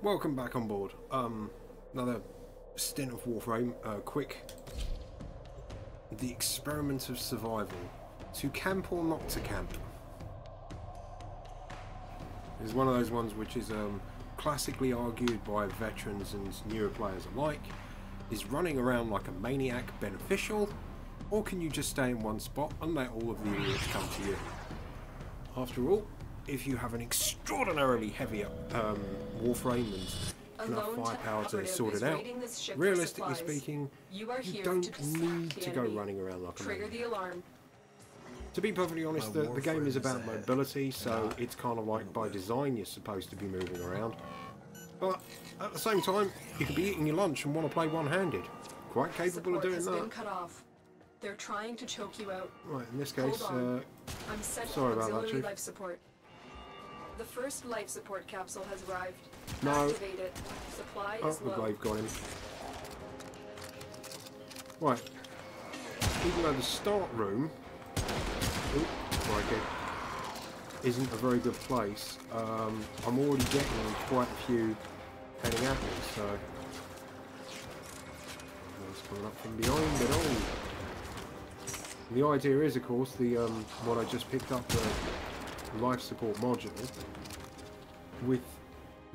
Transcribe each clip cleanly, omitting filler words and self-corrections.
Welcome back on board. Another stint of Warframe. Quick. The experiment of survival. To camp or not to camp? Is one of those ones which is classically argued by veterans and newer players alike. Is running around like a maniac beneficial, or can you just stay in one spot and let all of the idiots come to you? After all, if you have an extraordinarily heavy Warframe and enough firepower to sort it out, realistically speaking, you don't need to go running around like a maniac. To be perfectly honest, the game is about mobility, so it's kind of like by design you're supposed to be moving around. But at the same time, you could be eating your lunch and want to play one-handed. Quite capable of doing that. They're trying to choke you out. Right, in this case, I'm sending sorry about that, auxiliary Chief. life support. The first life support capsule has arrived. No. Activate it. Supply Oh, is the low. glaive got him. Right. Even though the start room isn't a very good place, I'm already getting quite a few heading at me, so one's coming up from behind it all. The idea is, of course, the what I just picked up, the life support module, with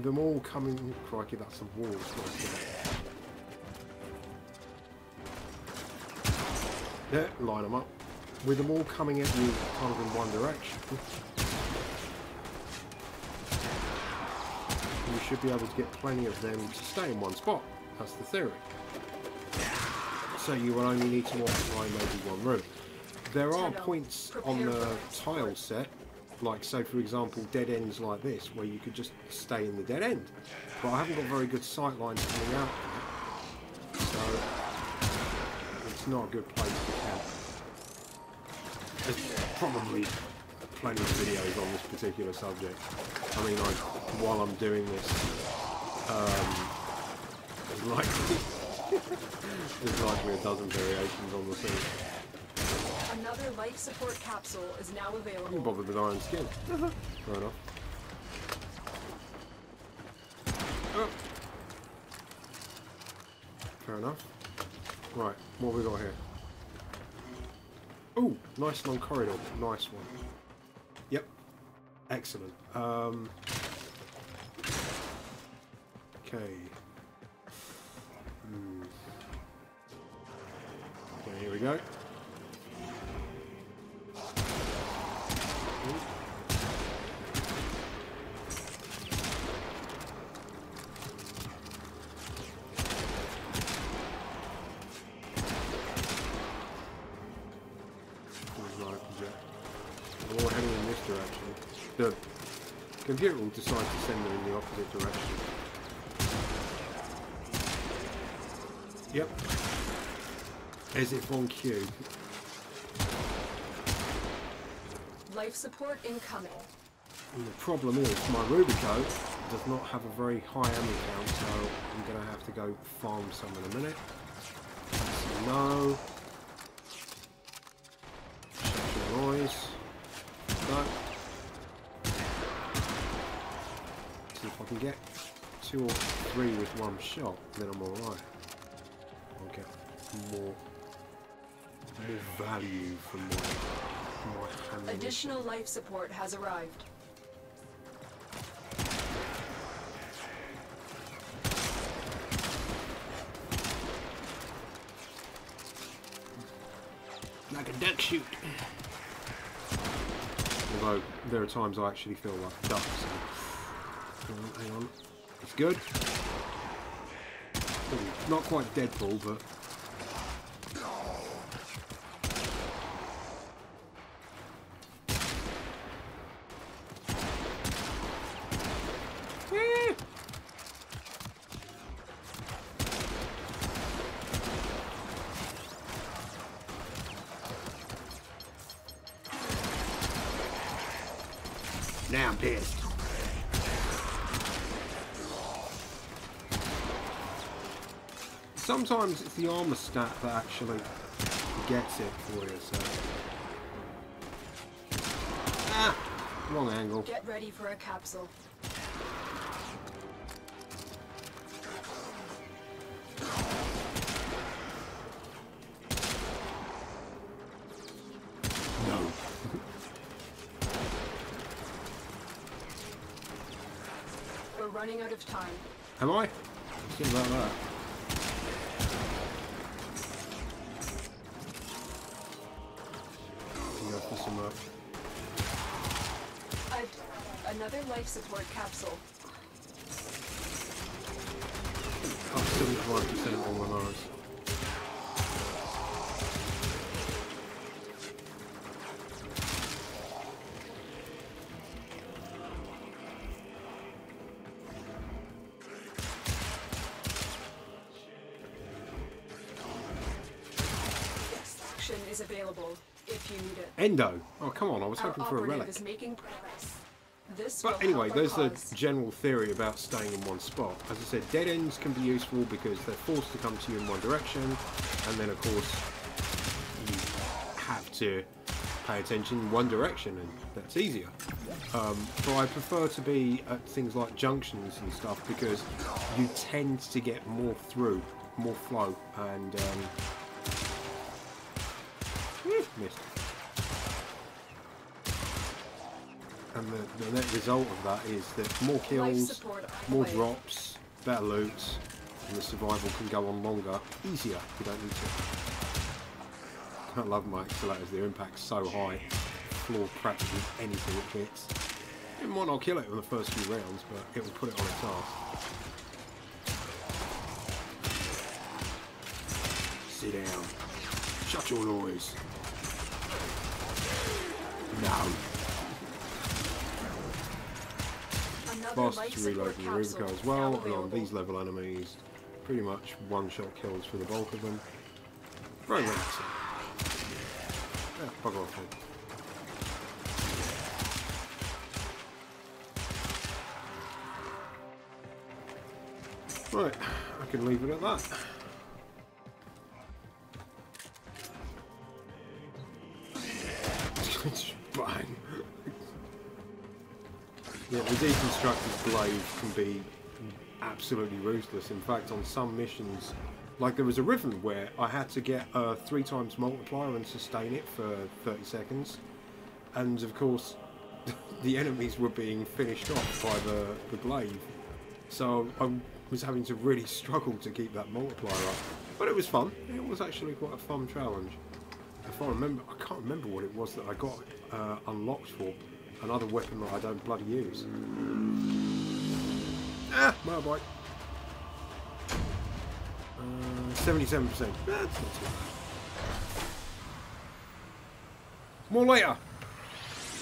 them all coming. Crikey, that's some walls. Yeah, line them up. With them all coming at you kind of in one direction, you should be able to get plenty of them to stay in one spot. That's the theory. So you will only need to occupy maybe one room. There are points on the tile set, like say for example dead ends like this, where you could just stay in the dead end. But I haven't got very good sight lines coming out of it, so it's not a good place to camp. There's probably plenty of videos on this particular subject. I mean, while I'm doing this, there's likely a dozen variations on the thing. Another life support capsule is now available. I'm bothered with iron skin. Fair enough. Oh. Fair enough. Right, what have we got here? Oh, nice long corridor. Nice one. Yep. Excellent. Okay. Okay, here we go. We're all heading in this direction. The computer will decide to send them in the opposite direction. Yep. As if on cue. Life support incoming. And the problem is, my Rubico does not have a very high ammo count, so I'm going to have to go farm some in a minute. No. Shut your noise. No. See if I can get 2 or 3 with one shot, then I'm alright. I'll get more value from my hand. Additional life support has arrived. Like a duck shoot. Although there are times I actually feel like ducks. So. Hang on. It's good. Ooh, not quite Deadpool, but. Now I'm pissed. Sometimes it's the armor stat that actually gets it for you, so. Ah! Wrong angle. Get ready for a capsule. running out of time. Am I? Think about that. Can go for some Another life support capsule. up 75% on my nose. Extraction is available if you need it. Endo! Oh, come on, I was hoping Our for a operative relic. is making progress. This But will anyway, help our there's the cause. general theory about staying in one spot. As I said, dead ends can be useful because they're forced to come to you in one direction, and then of course you have to pay attention in one direction, and that's easier. But I prefer to be at things like junctions and stuff because you tend to get more through, more flow, and missed. And the net result of that is that more kills, more drops, better loot, and the survival can go on longer, easier. You don't need to. I love my accelerators, their impact's so high, floor practically anything it hits. It might not kill it in the first few rounds, but it will put it on its ass. Sit down. Shut your noise. No. Fast to reload from the Rubico as well, and on these level enemies, pretty much one-shot kills for the bulk of them. Very relaxing. Yeah, bug off then. Right, I can leave it at that. Bang! Yeah, the deconstructed blade can be absolutely ruthless. In fact, on some missions, like there was a Riven where I had to get a 3 times multiplier and sustain it for 30 seconds. And of course, the enemies were being finished off by the glaive. So I was having to really struggle to keep that multiplier up. But it was fun. It was actually quite a fun challenge. If I remember, I can't remember what it was that I got unlocked for. Another weapon that I don't bloody use. Ah, motorbike. 77%. That's not too bad. More later.